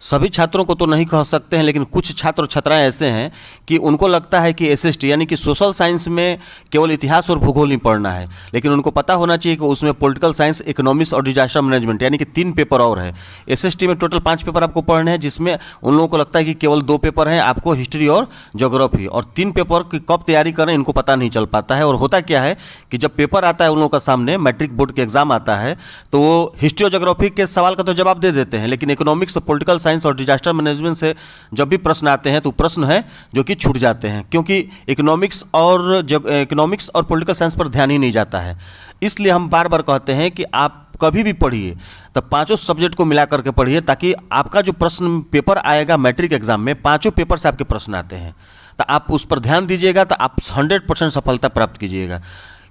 सभी छात्रों को तो नहीं कह सकते हैं, लेकिन कुछ छात्र और छात्राएं ऐसे हैं कि उनको लगता है कि एसएसटी यानी कि सोशल साइंस में केवल इतिहास और भूगोल ही पढ़ना है, लेकिन उनको पता होना चाहिए कि उसमें पॉलिटिकल साइंस, इकोनॉमिक्स और डिजास्टर मैनेजमेंट यानी कि 3 पेपर और है। एसएसटी में टोटल 5 पेपर आपको पढ़ने हैं, जिसमें उन लोगों को लगता है कि केवल 2 पेपर हैं आपको, हिस्ट्री और ज्योग्राफी, और 3 पेपर की कब तैयारी करें इनको पता नहीं चल पाता है। और होता क्या है कि जब पेपर आता है उन लोगों का सामने, मैट्रिक बोर्ड के एग्जाम आता है, तो वो हिस्ट्री और ज्योग्राफी के सवाल का तो जवाब दे देते हैं, लेकिन इकोनॉमिक्स, पॉलिटिकल साइंस और डिजास्टर मैनेजमेंट से जब भी प्रश्न आते हैं तो प्रश्न है जो कि छूट जाते हैं, क्योंकि इकोनॉमिक्स और पॉलिटिकल साइंस पर ध्यान ही नहीं जाता है। इसलिए हम बार बार कहते हैं कि आप कभी भी पढ़िए तो पांचों सब्जेक्ट को मिला करके पढ़िए, ताकि आपका जो प्रश्न पेपर आएगा मैट्रिक एग्जाम में, पांचों पेपर से आपके प्रश्न आते हैं, तो आप उस पर ध्यान दीजिएगा तो आप 100% सफलता प्राप्त कीजिएगा।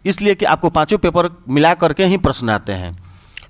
इसलिए कि आपको पांचों पेपर मिला करके ही प्रश्न आते हैं।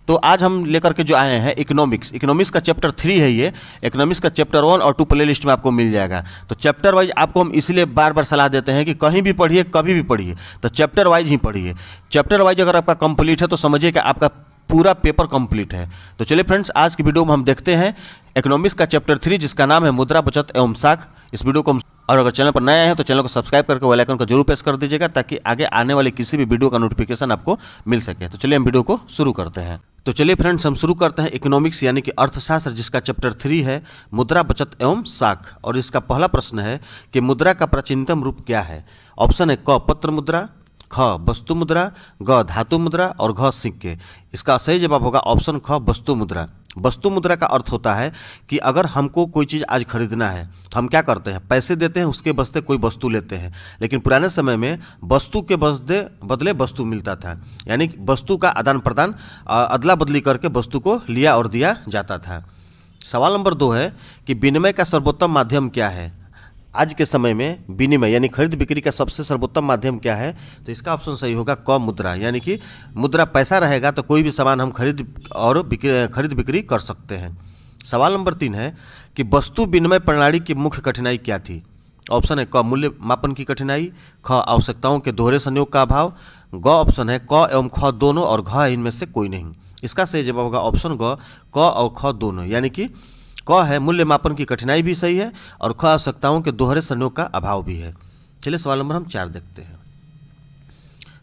तो आज हम लेकर के जो आए हैं इकोनॉमिक्स का चैप्टर 3 है ये। इकोनॉमिक्स का चैप्टर 1 और 2 प्ले लिस्ट में आपको मिल जाएगा। तो चैप्टर वाइज आपको हम इसलिए बार बार सलाह देते हैं कि कहीं भी पढ़िए, कभी भी पढ़िए तो चैप्टर वाइज ही पढ़िए। चैप्टर वाइज अगर आपका कंप्लीट है तो समझिए कि आपका पूरा पेपर कंप्लीट है। तो चलिए फ्रेंड्स, आज की वीडियो में हम देखते हैं इकोनॉमिक्स का चैप्टर 3, जिसका नाम है मुद्रा, बचत एवं साख। इस वीडियो को और अगर चैनल पर नए हैं तो चैनल को सब्सक्राइब करके बेल आइकन को जरूर प्रेस कर दीजिएगा, ताकि आगे आने वाले किसी भी वीडियो का नोटिफिकेशन आपको मिल सके। तो चलिए हम वीडियो को शुरू करते हैं। तो चलिए फ्रेंड्स, हम शुरू करते हैं इकोनॉमिक्स यानी कि अर्थशास्त्र, जिसका चैप्टर 3 है मुद्रा, बचत एवं साख। और इसका पहला प्रश्न है कि मुद्रा का प्राचीनतम रूप क्या है। ऑप्शन है क पत्र मुद्रा, ख वस्तु मुद्रा, ग धातु मुद्रा और घ सिक्के। इसका सही जवाब होगा ऑप्शन ख वस्तु मुद्रा। वस्तु मुद्रा का अर्थ होता है कि अगर हमको कोई चीज़ आज खरीदना है तो हम क्या करते हैं, पैसे देते हैं, उसके बदले कोई वस्तु लेते हैं। लेकिन पुराने समय में वस्तु के बदले वस्तु मिलता था, यानी वस्तु का आदान प्रदान, अदला बदली करके वस्तु को लिया और दिया जाता था। सवाल नंबर 2 है कि विनिमय का सर्वोत्तम माध्यम क्या है। आज के समय में विनिमय यानी खरीद बिक्री का सबसे सर्वोत्तम माध्यम क्या है, तो इसका ऑप्शन सही होगा क मुद्रा, यानी कि मुद्रा पैसा रहेगा तो कोई भी सामान हम खरीद बिक्री कर सकते हैं। सवाल नंबर 3 है कि वस्तु विनिमय प्रणाली की मुख्य कठिनाई क्या थी। ऑप्शन है क मूल्य मापन की कठिनाई, ख आवश्यकताओं के दोहरे संयोग का अभाव, ग ऑप्शन है क एवं ख दोनों और घ इनमें से कोई नहीं। इसका सही जवाब होगा ऑप्शन ग, क और ख दोनों, यानी कि क है मूल्य मापन की कठिनाई भी सही है और ख आवश्यकताओं के दोहरे संयोग का अभाव भी है। चलिए सवाल नंबर हम 4 देखते हैं।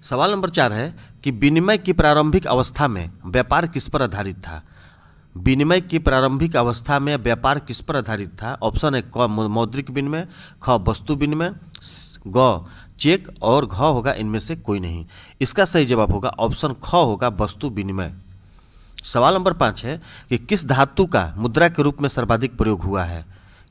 सवाल नंबर 4 है कि विनिमय की प्रारंभिक अवस्था में व्यापार किस पर आधारित था। विनिमय की प्रारंभिक अवस्था में व्यापार किस पर आधारित था। ऑप्शन है क मौद्रिक विनिमय, ख वस्तु विनिमय, ग चेक और घ होगा इनमें से कोई नहीं। इसका सही जवाब होगा ऑप्शन ख होगा वस्तु विनिमय। सवाल नंबर 5 है कि किस धातु का मुद्रा के रूप में सर्वाधिक प्रयोग हुआ है।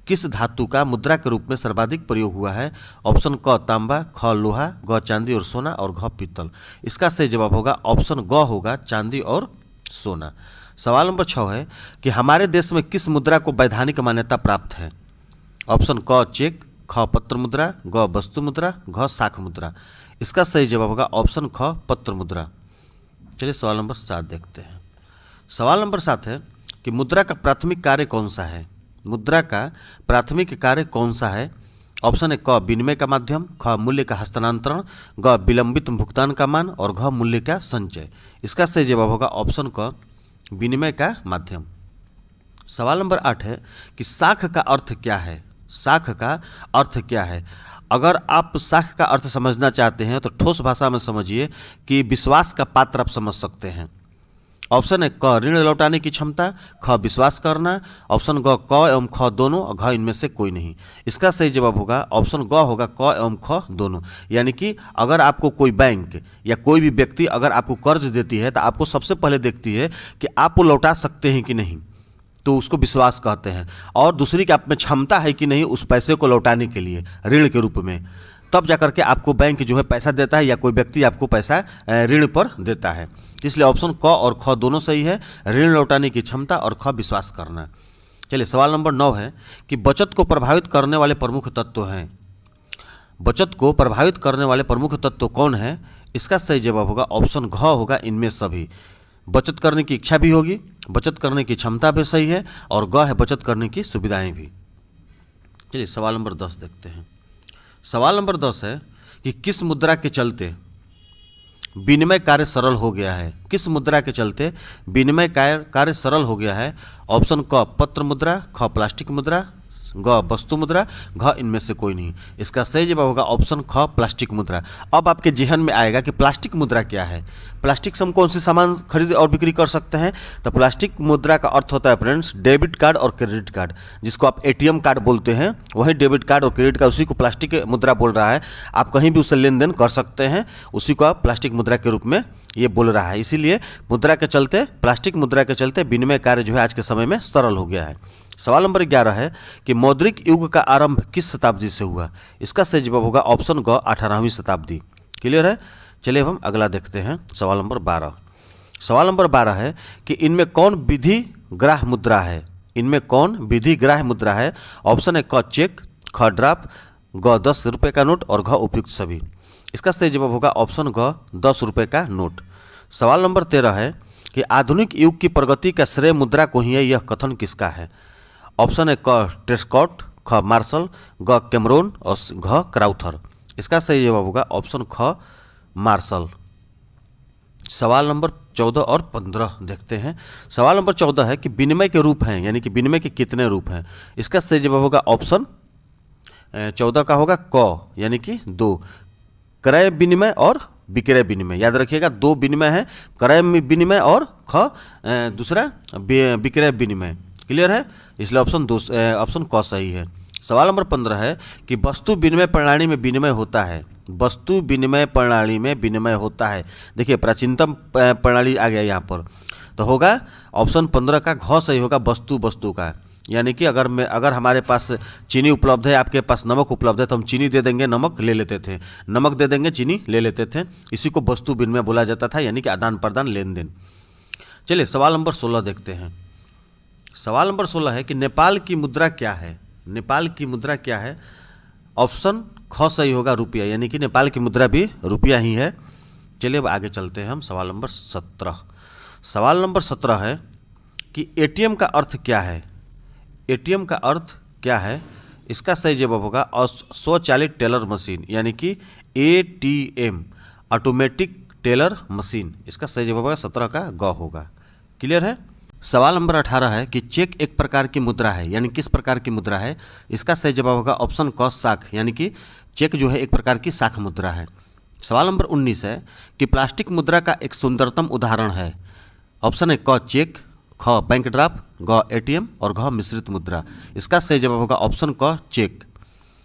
किस धातु का मुद्रा के रूप में सर्वाधिक प्रयोग हुआ है। ऑप्शन क तांबा, ख लोहा, ग चांदी और सोना और घ पीतल। इसका सही जवाब होगा ऑप्शन ग होगा चांदी और सोना। सवाल नंबर 6 है कि हमारे देश में किस मुद्रा को वैधानिक मान्यता प्राप्त है। ऑप्शन क चेक, ख पत्र मुद्रा, ग वस्तु मुद्रा, घ साख मुद्रा। इसका सही जवाब होगा ऑप्शन ख पत्र मुद्रा। चलिए सवाल नंबर 7 देखते हैं। सवाल नंबर 7 है कि मुद्रा का प्राथमिक कार्य कौन सा है। मुद्रा का प्राथमिक कार्य कौन सा है। ऑप्शन है क विनिमय का माध्यम, ख मूल्य का हस्तांतरण, ग विलंबित भुगतान का मान और घ मूल्य का संचय। इसका सही जवाब होगा ऑप्शन क विनिमय का माध्यम। सवाल नंबर 8 है कि साख का अर्थ क्या है। साख का अर्थ क्या है। अगर आप साख का अर्थ समझना चाहते हैं तो ठोस भाषा में समझिए कि विश्वास का पात्र आप समझ सकते हैं। ऑप्शन है क ऋण लौटाने की क्षमता, ख विश्वास करना, ऑप्शन ग क एवं ख दोनों और घ इनमें से कोई नहीं। इसका सही जवाब होगा ऑप्शन ग होगा क एवं ख दोनों, यानी कि अगर आपको कोई बैंक या कोई भी व्यक्ति अगर आपको कर्ज देती है तो आपको सबसे पहले देखती है कि आप वो लौटा सकते हैं कि नहीं, तो उसको विश्वास कहते हैं। और दूसरी कि आप में क्षमता है कि नहीं उस पैसे को लौटाने के लिए ऋण के रूप में, तब जाकर के आपको बैंक जो है पैसा देता है या कोई व्यक्ति आपको पैसा ऋण पर देता है। इसलिए ऑप्शन क और ख दोनों सही है, ऋण लौटाने की क्षमता और ख विश्वास करना। चलिए सवाल नंबर 9 है कि बचत को प्रभावित करने वाले प्रमुख तत्व हैं। बचत को प्रभावित करने वाले प्रमुख तत्व कौन है। इसका सही जवाब होगा ऑप्शन घ होगा इनमें सभी। बचत करने की इच्छा भी होगी, बचत करने की क्षमता भी सही है और ग है बचत करने की सुविधाएं भी। चलिए सवाल नंबर 10 देखते हैं। सवाल नंबर 10 है कि किस मुद्रा के चलते विनिमय कार्य सरल हो गया है। किस मुद्रा के चलते विनिमय कार्य सरल हो गया है? ऑप्शन क पत्र मुद्रा, ख प्लास्टिक मुद्रा, ग वस्तु मुद्रा, घ इनमें से कोई नहीं। इसका सही जवाब होगा ऑप्शन ख प्लास्टिक मुद्रा। अब आपके जेहन में आएगा कि प्लास्टिक मुद्रा क्या है। प्लास्टिक से हम कौन से सामान खरीद और बिक्री कर सकते हैं? तो प्लास्टिक मुद्रा का अर्थ होता है फ्रेंड्स डेबिट कार्ड और क्रेडिट कार्ड, जिसको आप एटीएम कार्ड बोलते हैं, वही डेबिट कार्ड और क्रेडिट कार्ड, उसी को प्लास्टिक मुद्रा बोल रहा है। आप कहीं भी उससे लेन देन कर सकते हैं, उसी को आप प्लास्टिक मुद्रा के रूप में ये बोल रहा है। इसीलिए मुद्रा के चलते, प्लास्टिक मुद्रा के चलते विनिमय कार्य जो है आज के समय में सरल हो गया है। सवाल नंबर 11 है कि मौद्रिक युग का आरंभ किस शताब्दी से हुआ? इसका सही जवाब होगा ऑप्शन ग 18वीं शताब्दी। क्लियर है? चलिए हम अगला देखते हैं। सवाल नंबर 12। सवाल नंबर 12 है कि इनमें कौन विधि ग्राह्य मुद्रा है? इनमें कौन विधि ग्राह्य मुद्रा है? ऑप्शन है क चेक, ख ड्राफ्ट, ग 10 रुपये का नोट और घ उपयुक्त सभी। इसका सही जवाब होगा ऑप्शन ग 10 रुपये का नोट। सवाल नंबर 13 है कि आधुनिक युग की प्रगति का श्रेय मुद्रा को ही है, यह कथन किसका है? ऑप्शन है क ट्रेस्कॉट, ख मार्शल, ग कैमरोन और घ क्राउथर। इसका सही जवाब होगा ऑप्शन ख मार्शल। सवाल नंबर 14 और 15 देखते हैं। सवाल नंबर 14 है कि विनिमय के रूप हैं, यानी कि विनिमय के कितने रूप हैं? इसका सही जवाब होगा ऑप्शन 14 का होगा क, यानी कि 2, क्रय विनिमय और विक्रय विनिमय। याद रखिएगा, 2 विनिमय है, क्रय विनिमय और ख दूसरा विक्रय विनिमय। क्लियर है? इसलिए ऑप्शन क सही है। सवाल नंबर 15 है कि वस्तु विनिमय प्रणाली में विनिमय होता है। वस्तु विनिमय प्रणाली में विनिमय होता है। देखिए प्राचीनतम प्रणाली आ गया यहाँ पर, तो होगा ऑप्शन 15 का घ सही होगा, वस्तु का। यानी कि अगर हमारे पास चीनी उपलब्ध है, आपके पास नमक उपलब्ध है, तो हम चीनी दे देंगे, नमक ले लेते थे, नमक दे देंगे, चीनी ले लेते थे। इसी को वस्तु विनिमय बोला जाता था, यानी कि आदान प्रदान, लेन देन। चलिए सवाल नंबर 16 देखते हैं। सवाल नंबर 16 है कि नेपाल की मुद्रा क्या है? नेपाल की मुद्रा क्या है? ऑप्शन ख सही होगा, रुपया, यानी कि नेपाल की मुद्रा भी रुपया ही है। चलिए अब आगे चलते हैं हम। सवाल नंबर 17। सवाल नंबर 17 है कि एटीएम का अर्थ क्या है? एटीएम का अर्थ क्या है? इसका सही जवाब होगा स्वचालित टेलर मशीन, यानी कि एटीएम, ऑटोमेटिक टेलर मशीन। इसका सही जवाब होगा 17 का ग होगा। क्लियर है? सवाल नंबर 18 है कि चेक एक प्रकार की मुद्रा है, यानी किस प्रकार की मुद्रा है? इसका सही जवाब होगा ऑप्शन क साख, यानी कि चेक जो है एक प्रकार की साख मुद्रा है। सवाल नंबर 19 है कि प्लास्टिक मुद्रा का एक सुंदरतम उदाहरण है। ऑप्शन है क चेक, ख बैंक ड्राफ्ट, ग एटीएम और घ मिश्रित मुद्रा। इसका सही जवाब होगा ऑप्शन क चेक।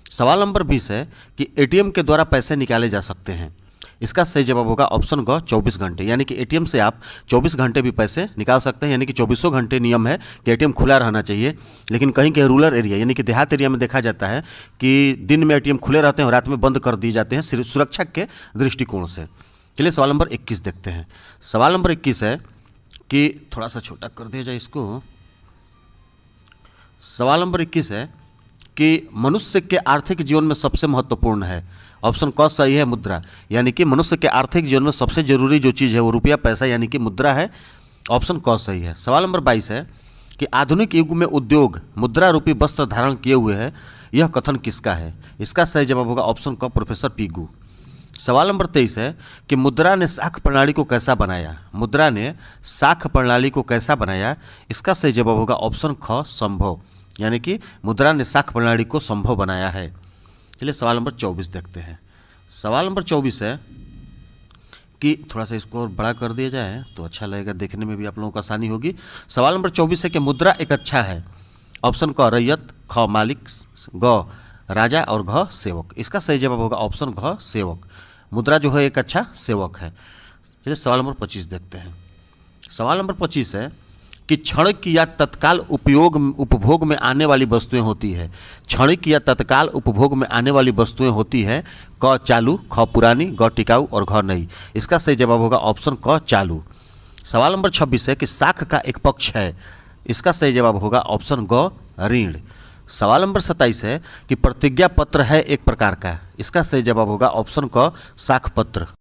सवाल नंबर 20 है कि एटीएम के द्वारा पैसे निकाले जा सकते हैं। इसका सही जवाब होगा ऑप्शन ग 24 घंटे, यानी कि एटीएम से आप 24 घंटे भी पैसे निकाल सकते हैं। यानी कि 24 घंटे नियम है कि एटीएम खुला रहना चाहिए। लेकिन कहीं कहीं रूरल एरिया, यानी कि देहात एरिया में देखा जाता है कि दिन में एटीएम खुले रहते हैं और रात में बंद कर दिए जाते हैं, सिर्फ सुरक्षा के दृष्टिकोण से। चलिए सवाल नंबर 21 देखते हैं। सवाल नंबर 21 है कि थोड़ा सा छोटा कर दिया जाए इसको। सवाल नंबर 21 है कि मनुष्य के आर्थिक जीवन में सबसे महत्वपूर्ण है। ऑप्शन क सही है, मुद्रा, यानी कि मनुष्य के आर्थिक जीवन में सबसे जरूरी जो चीज़ है वो रुपया, पैसा, यानी कि मुद्रा है। ऑप्शन क सही है। सवाल नंबर 22 है कि आधुनिक युग में उद्योग मुद्रा रूपी वस्त्र धारण किए हुए है, यह कथन किसका है? इसका सही जवाब होगा ऑप्शन क प्रोफेसर पीगू। सवाल नंबर 23 है कि मुद्रा ने साख प्रणाली को कैसा बनाया? मुद्रा ने साख प्रणाली को कैसा बनाया? इसका सही जवाब होगा ऑप्शन ख संभव, यानी कि मुद्रा ने साख प्रणाली को संभव बनाया है। चलिए सवाल नंबर 24 देखते हैं। सवाल नंबर 24 है कि थोड़ा सा इसको और बड़ा कर दिया जाए तो अच्छा लगेगा, देखने में भी आप लोगों को आसानी होगी। सवाल नंबर 24 है कि मुद्रा एक अच्छा है। ऑप्शन क रैयत, ख मालिक, ग राजा और घ सेवक। इसका सही जवाब होगा ऑप्शन घ सेवक। मुद्रा जो है एक अच्छा सेवक है। चलिए सवाल नंबर 25 देखते हैं। सवाल नंबर 25 है कि क्षणिक या तत्काल उपभोग में आने वाली वस्तुएं होती है। क्षणिक या तत्काल उपभोग में आने वाली वस्तुएं होती है क चालू, ख पुरानी, ग टिकाऊ और घ नई। इसका सही जवाब होगा ऑप्शन क चालू। सवाल नंबर 26 है कि साख का एक पक्ष है। इसका सही जवाब होगा ऑप्शन ग ऋण। सवाल नंबर 27 है कि प्रतिज्ञा पत्र है एक प्रकार का। इसका सही जवाब होगा ऑप्शन क साख पत्र।